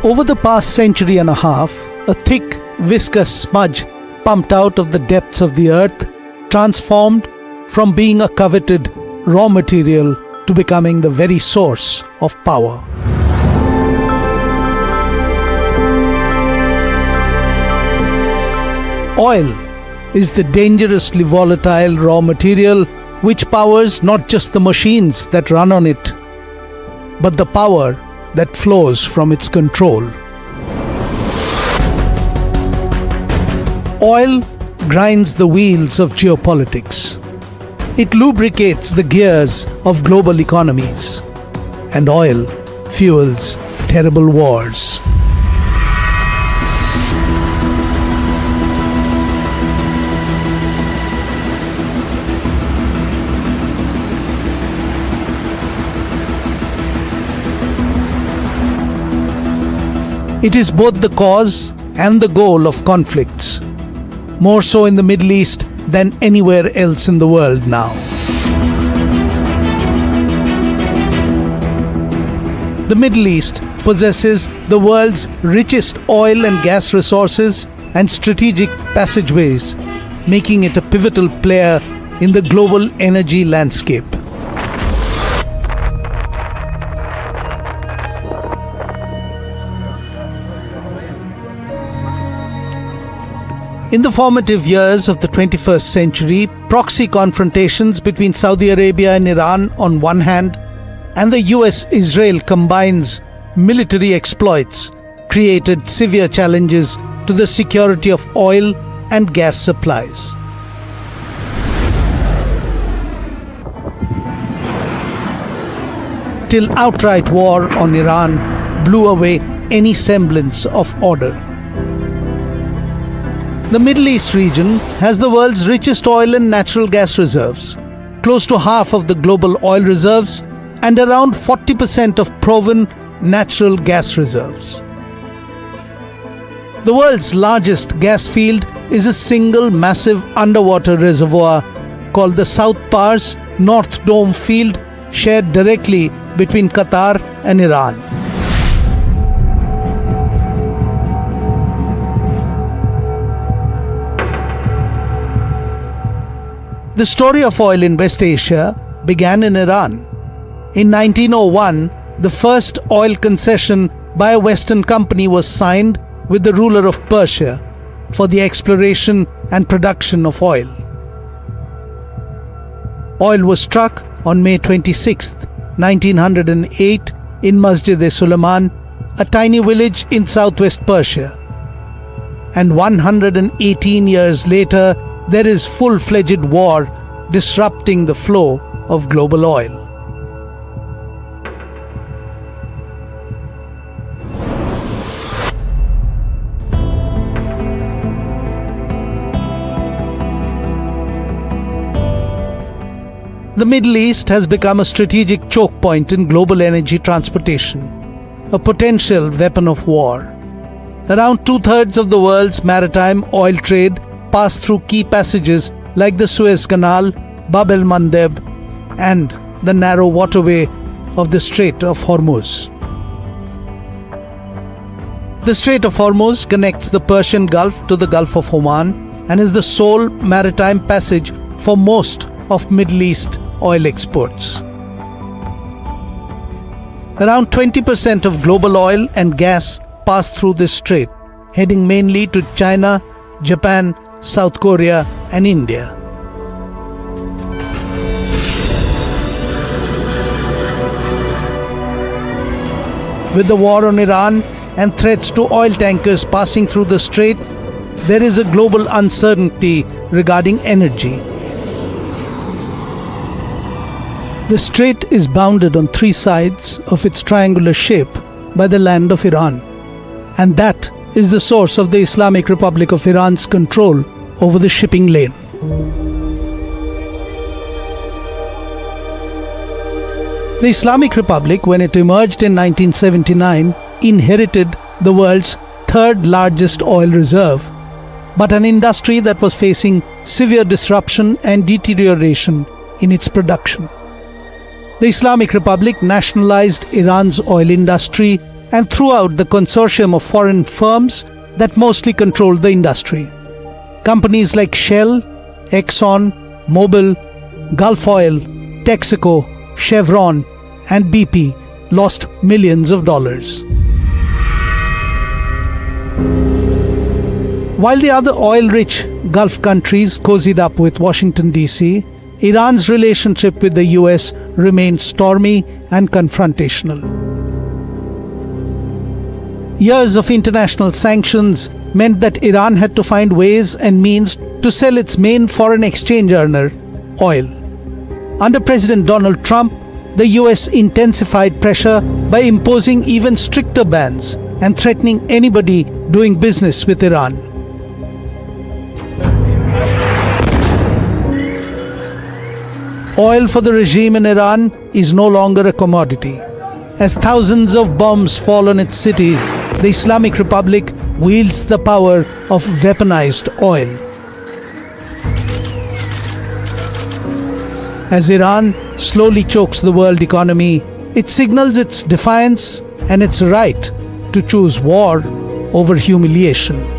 Over the past century and a half, a thick, viscous smudge pumped out of the depths of the earth, transformed from being a coveted raw material to becoming the very source of power. Oil is the dangerously volatile raw material which powers not just the machines that run on it, but the power that flows from its control. Oil grinds the wheels of geopolitics. It lubricates the gears of global economies. And oil fuels terrible wars. It is both the cause and the goal of conflicts, more so in the Middle East than anywhere else in the world now. The Middle East possesses the world's richest oil and gas resources and strategic passageways, making it a pivotal player in the global energy landscape. In the formative years of the 21st century, proxy confrontations between Saudi Arabia and Iran on one hand, and the US-Israel combines military exploits created severe challenges to the security of oil and gas supplies. Till outright war on Iran blew away any semblance of order. The Middle East region has the world's richest oil and natural gas reserves, close to half of the global oil reserves and around 40% of proven natural gas reserves. The world's largest gas field is a single massive underwater reservoir called the South Pars North Dome field, shared directly between Qatar and Iran. The story of oil in West Asia began in Iran. In 1901, the first oil concession by a Western company was signed with the ruler of Persia for the exploration and production of oil. Oil was struck on May 26, 1908 in Masjid-e-Suleiman, a tiny village in southwest Persia. And 118 years later, there is full-fledged war disrupting the flow of global oil. The Middle East has become a strategic choke point in global energy transportation, a potential weapon of war. Around two-thirds of the world's maritime oil trade pass through key passages like the Suez Canal, Bab el-Mandeb, and the narrow waterway of the Strait of Hormuz. The Strait of Hormuz connects the Persian Gulf to the Gulf of Oman and is the sole maritime passage for most of Middle East oil exports. Around 20% of global oil and gas pass through this strait, heading mainly to China, Japan, South Korea, and India. With the war on Iran and threats to oil tankers passing through the strait, there is a global uncertainty regarding energy. The strait is bounded on three sides of its triangular shape by the land of Iran, and that is the source of the Islamic Republic of Iran's control over the shipping lane. The Islamic Republic, when it emerged in 1979, inherited the world's third largest oil reserve, but an industry that was facing severe disruption and deterioration in its production. The Islamic Republic nationalized Iran's oil industry and throughout the consortium of foreign firms that mostly controlled the industry. Companies like Shell, Exxon, Mobil, Gulf Oil, Texaco, Chevron, and BP lost millions of dollars. While the other oil-rich Gulf countries cozied up with Washington, D.C., Iran's relationship with the US remained stormy and confrontational. Years of international sanctions meant that Iran had to find ways and means to sell its main foreign exchange earner, oil. Under President Donald Trump, the US intensified pressure by imposing even stricter bans and threatening anybody doing business with Iran. Oil for the regime in Iran is no longer a commodity. As thousands of bombs fall on its cities, the Islamic Republic wields the power of weaponized oil. As Iran slowly chokes the world economy, it signals its defiance and its right to choose war over humiliation.